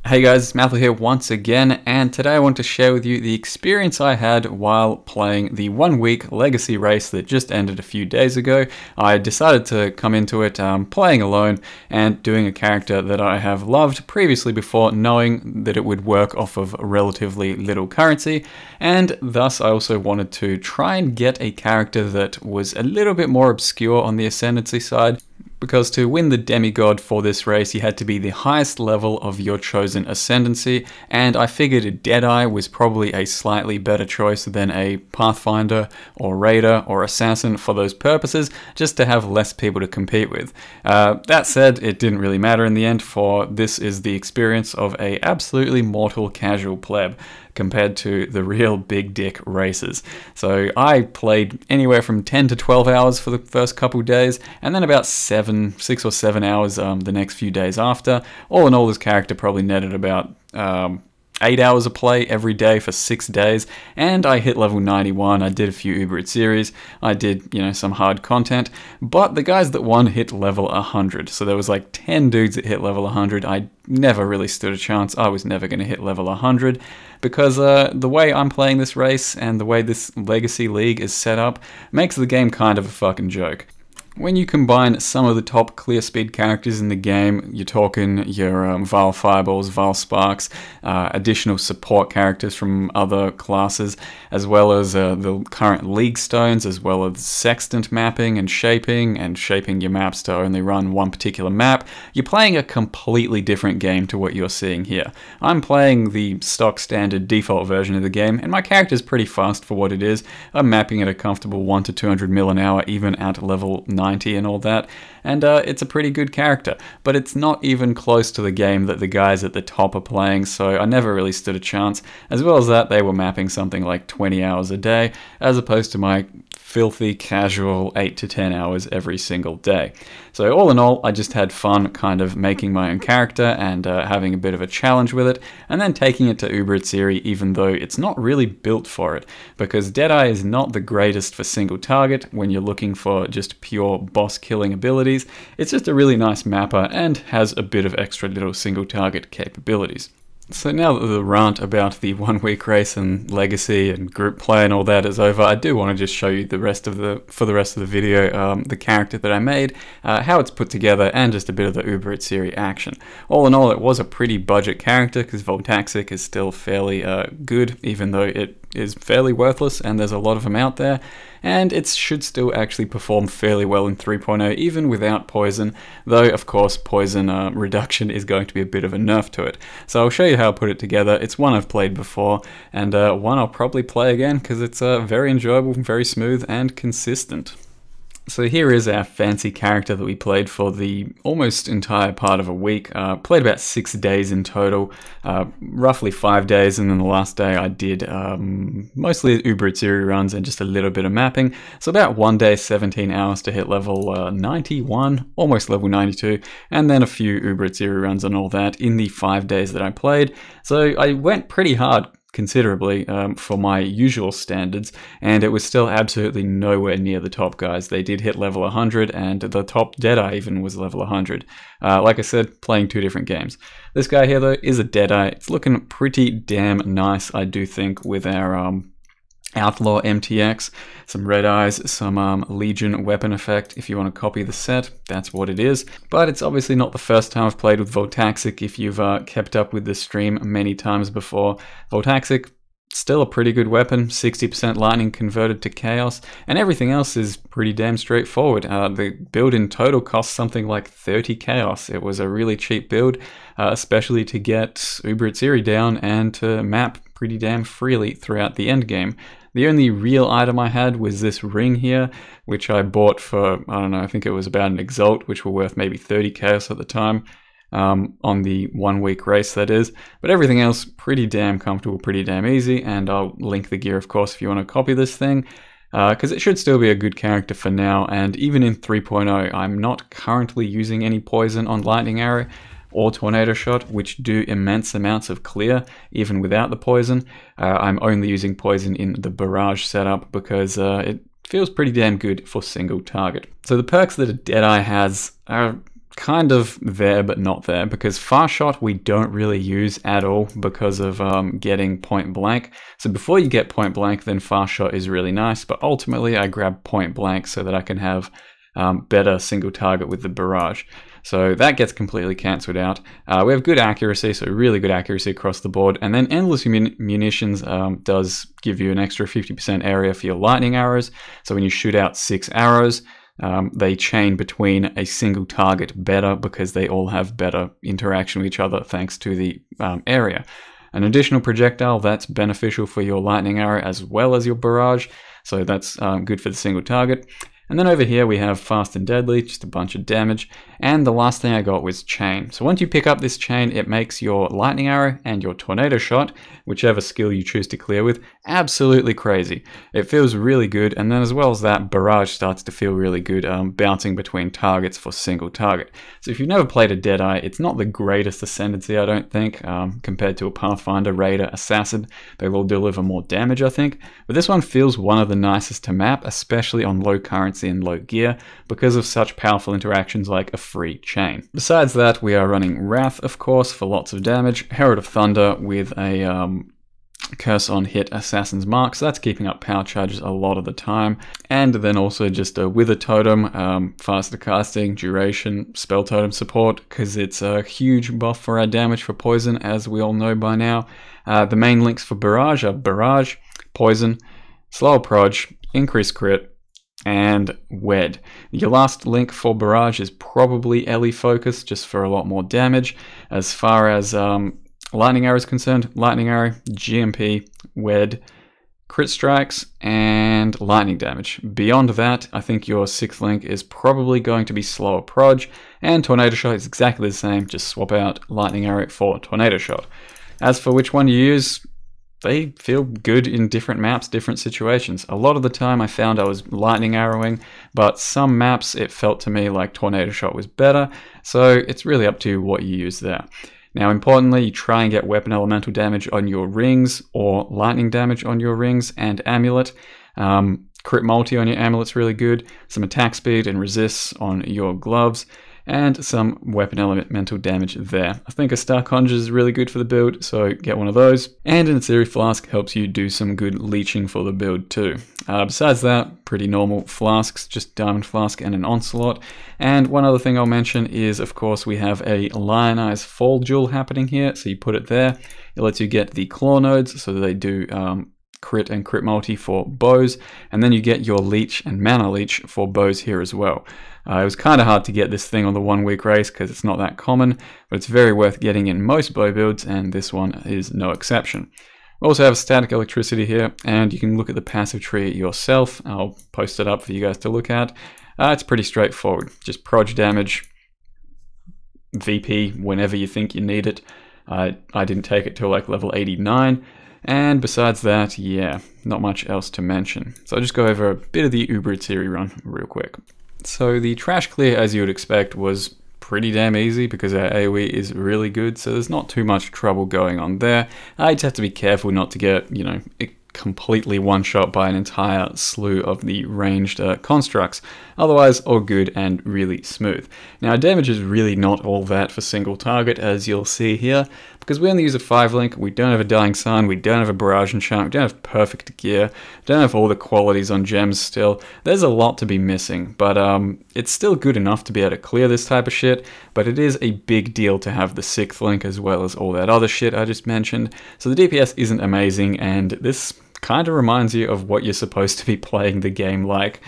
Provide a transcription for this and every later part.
Hey guys, it's Matthew here once again, and today I want to share with you the experience I had while playing the 1 week legacy race that just ended a few days ago. I decided to come into it playing alone and doing a character that I have loved previously before, knowing that it would work off of relatively little currency, and thus I also wanted to try and get a character that was a little bit more obscure on the ascendancy side. Because to win the demigod for this race, you had to be the highest level of your chosen ascendancy, and I figured Deadeye was probably a slightly better choice than a Pathfinder or Raider or Assassin for those purposes, just to have less people to compete with. That said, it didn't really matter in the end, for this is the experience of a absolutely mortal casual pleb compared to the real big dick races. So I played anywhere from 10 to 12 hours for the first couple days, and then about 6 or 7 hours the next few days after. All in all, this character probably netted about 8 hours of play every day for 6 days, and I hit level 91. I did a few Uber Eats series, I did, some hard content, but the guys that won hit level 100. So there was like 10 dudes that hit level 100. I never really stood a chance. I was never going to hit level 100 because the way I'm playing this race and the way this Legacy League is set up makes the game kind of a fucking joke. When you combine some of the top clear speed characters in the game, you're talking your Vile Fireballs, Vile Sparks, additional support characters from other classes, as well as the current League Stones, as well as sextant mapping and shaping your maps to only run one particular map, you're playing a completely different game to what you're seeing here. I'm playing the stock standard default version of the game, and my character's pretty fast for what it is. I'm mapping at a comfortable 1 to 200 mil an hour, even at level 90 and all that, and it's a pretty good character, but it's not even close to the game that the guys at the top are playing, so I never really stood a chance. As well as that, they were mapping something like 20 hours a day, as opposed to my filthy casual 8 to 10 hours every single day. So all in all, I just had fun kind of making my own character and having a bit of a challenge with it, and then taking it to Uber Eats series, even though it's not really built for it, because Deadeye is not the greatest for single target when you're looking for just pure boss killing abilities. It's just a really nice mapper and has a bit of extra little single target capabilities. So now that the rant about the 1 week race and legacy and group play and all that is over, I do want to just show you for the rest of the video, the character that I made, how it's put together, and just a bit of the Uber Eats series action. All in all, it was a pretty budget character because Voltaxic is still fairly good, even though it is fairly worthless and there's a lot of them out there, and it should still actually perform fairly well in 3.0 even without poison, though of course poison reduction is going to be a bit of a nerf to it. So I'll show you how I put it together. It's one I've played before, and one I'll probably play again because it's very enjoyable, very smooth and consistent. So here is our fancy character that we played for the almost entire part of a week. Played about 6 days in total, roughly 5 days, and then the last day I did mostly Uber Eats series runs and just a little bit of mapping. So about 1 day, 17 hours to hit level 91, almost level 92, and then a few Uber Eats series runs and all that in the 5 days that I played. So I went pretty hard considerably for my usual standards, and it was still absolutely nowhere near the top guys. They did hit level 100, and the top Deadeye even was level 100. Like I said, playing 2 different games. This guy here though is a Deadeye. It's looking pretty damn nice, I do think, with our Outlaw MTX, some red eyes, some Legion weapon effect. If you want to copy the set, that's what it is. But it's obviously not the first time I've played with Voltaxic. If you've kept up with the stream many times before, Voltaxic, still a pretty good weapon, 60% lightning converted to chaos, and everything else is pretty damn straightforward. The build in total cost something like 30 chaos. It was a really cheap build, especially to get Uber Eats series down and to map pretty damn freely throughout the end game. The only real item I had was this ring here, which I bought for, I don't know, I think it was about an Exalt, which were worth maybe 30 chaos at the time, on the 1 week race that is. But everything else, pretty damn comfortable, pretty damn easy, and I'll link the gear of course if you want to copy this thing, because it should still be a good character for now. And even in 3.0, I'm not currently using any poison on Lightning Arrow or Tornado Shot, which do immense amounts of clear even without the poison. I'm only using poison in the barrage setup because it feels pretty damn good for single target. So the perks that a Deadeye has are kind of there but not there, because fast shot we don't really use at all because of getting point blank. So before you get point blank, then fast shot is really nice, but ultimately I grab point blank so that I can have better single target with the barrage. So that gets completely cancelled out. We have good accuracy, so really good accuracy across the board. And then endless munitions does give you an extra 50% area for your lightning arrows. So when you shoot out 6 arrows, they chain between a single target better because they all have better interaction with each other thanks to the area. An additional projectile that's beneficial for your lightning arrow as well as your barrage, so that's good for the single target. And then over here we have fast and deadly, just a bunch of damage. And the last thing I got was chain. So once you pick up this chain, it makes your lightning arrow and your tornado shot, whichever skill you choose to clear with, absolutely crazy. It feels really good, and then as well as that, barrage starts to feel really good, bouncing between targets for single target. So if you've never played a Deadeye, it's not the greatest ascendancy, I don't think, compared to a Pathfinder, Raider, Assassin. They will deliver more damage, I think. But this one feels one of the nicest to map, especially on low currency and low gear, because of such powerful interactions like a free chain. Besides that, we are running Wrath, of course, for lots of damage, Herald of Thunder with a curse on hit Assassin's Mark, so that's keeping up power charges a lot of the time. And then also just a Wither Totem, faster casting, duration, spell totem support, because it's a huge buff for our damage for poison, as we all know by now. The main links for Barrage are Barrage, Poison, Slow Proj, Increased Crit, and Wed. Your last link for Barrage is probably Ellie Focus, just for a lot more damage. As far as Lightning Arrow is concerned, Lightning Arrow, GMP, Wed, Crit Strikes, and Lightning Damage. Beyond that, I think your 6th link is probably going to be Slower Proj, and Tornado Shot is exactly the same, just swap out Lightning Arrow for Tornado Shot. As for which one you use, they feel good in different maps, different situations. A lot of the time I found I was lightning arrowing, but some maps it felt to me like Tornado Shot was better, so it's really up to what you use there. Now importantly, you try and get weapon elemental damage on your rings or lightning damage on your rings and amulet. Crit multi on your amulet's really good, some attack speed and resists on your gloves, and some weapon elemental damage there. I think a Star Conjure is really good for the build, so get one of those. And an Aetheri Flask helps you do some good leeching for the build too. Besides that, pretty normal flasks, just Diamond Flask and an Onslaught. And one other thing I'll mention is, of course, we have a Lionized Fall Jewel happening here, so you put it there. It lets you get the Claw Nodes, so that they do crit and crit multi for bows, and then you get your leech and mana leech for bows here as well. It was kind of hard to get this thing on the 1 week race because it's not that common, but it's very worth getting in most bow builds, and this one is no exception. We also have static electricity here, and you can look at the passive tree yourself. I'll post it up for you guys to look at. It's pretty straightforward, just proj damage, VP whenever you think you need it. I didn't take it till like level 89. And besides that, yeah, not much else to mention. So I'll just go over a bit of the Uber Aetheri run real quick. So the trash clear, as you would expect, was pretty damn easy because our AoE is really good, so there's not too much trouble going on there. I just have to be careful not to get, you know, completely one-shot by an entire slew of the ranged constructs. Otherwise, all good and really smooth. Now, damage is really not all that for single target, as you'll see here, because we only use a 5-link, we don't have a Dying Sun, we don't have a Barrage Enchant, we don't have perfect gear, don't have all the qualities on gems still. There's a lot to be missing, but it's still good enough to be able to clear this type of shit, but it is a big deal to have the 6th link as well as all that other shit I just mentioned. So the DPS isn't amazing, and this kind of reminds you of what you're supposed to be playing the game like,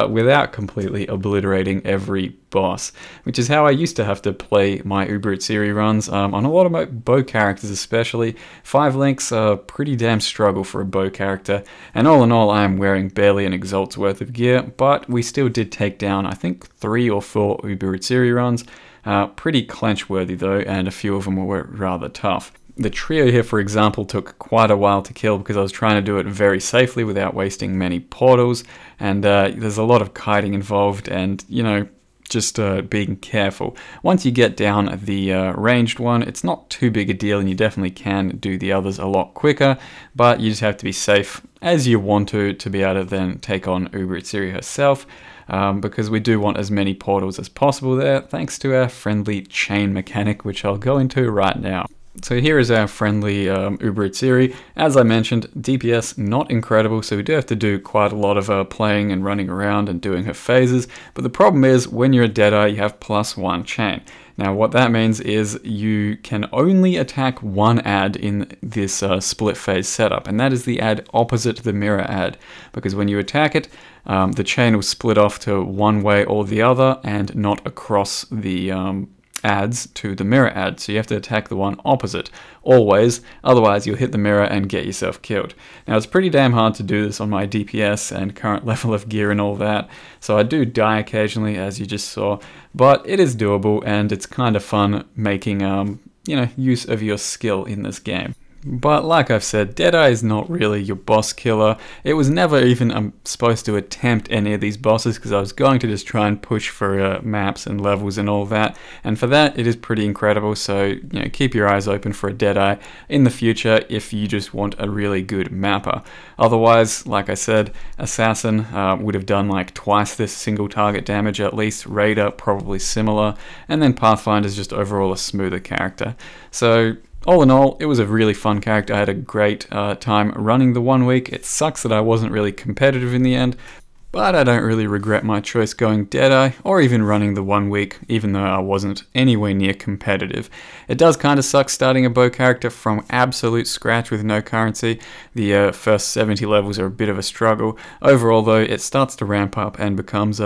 without completely obliterating every boss, which is how I used to have to play my Uber Aetheri runs on a lot of my bow characters especially. 5 links are pretty damn struggle for a bow character, and all in all I am wearing barely an Exalt's worth of gear, but we still did take down I think 3 or 4 Uber Aetheri runs. Pretty clench worthy though, and a few of them were rather tough. The trio here, for example, took quite a while to kill because I was trying to do it very safely without wasting many portals, and there's a lot of kiting involved and, you know, just being careful. Once you get down the ranged one, it's not too big a deal and you definitely can do the others a lot quicker, but you just have to be safe as you want to be able to then take on Uber Aetheri herself. because we do want as many portals as possible there, thanks to our friendly chain mechanic, which I'll go into right now. So here is our friendly Uber Eatsiri. As I mentioned, DPS not incredible, so we do have to do quite a lot of playing and running around and doing her phases, but the problem is when you're a Deadeye, you have +1 chain. Now what that means is you can only attack one ad in this split phase setup, and that is the ad opposite the mirror ad, because when you attack it, the chain will split off to one way or the other and not across the ads to the mirror ad, so you have to attack the one opposite always, otherwise you'll hit the mirror and get yourself killed. Now it's pretty damn hard to do this on my DPS and current level of gear and all that, so I do die occasionally, as you just saw, but it is doable and it's kind of fun making use of your skill in this game. But like I've said, Deadeye is not really your boss killer. It was never even supposed to attempt any of these bosses because I was going to just try and push for maps and levels and all that. And for that, it is pretty incredible. So, keep your eyes open for a Deadeye in the future if you just want a really good mapper. Otherwise, like I said, Assassin would have done like twice this single target damage at least. Raider, probably similar. And then Pathfinder is just overall a smoother character. So, all in all, it was a really fun character. I had a great time running the 1 week. It sucks that I wasn't really competitive in the end, but I don't really regret my choice going Deadeye or even running the 1 week, even though I wasn't anywhere near competitive. It does kind of suck starting a bow character from absolute scratch with no currency. The first 70 levels are a bit of a struggle. Overall though, it starts to ramp up and becomes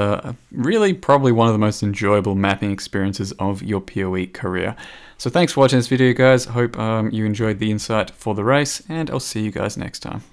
really probably one of the most enjoyable mapping experiences of your PoE career. So thanks for watching this video guys, hope you enjoyed the insight for the race, and I'll see you guys next time.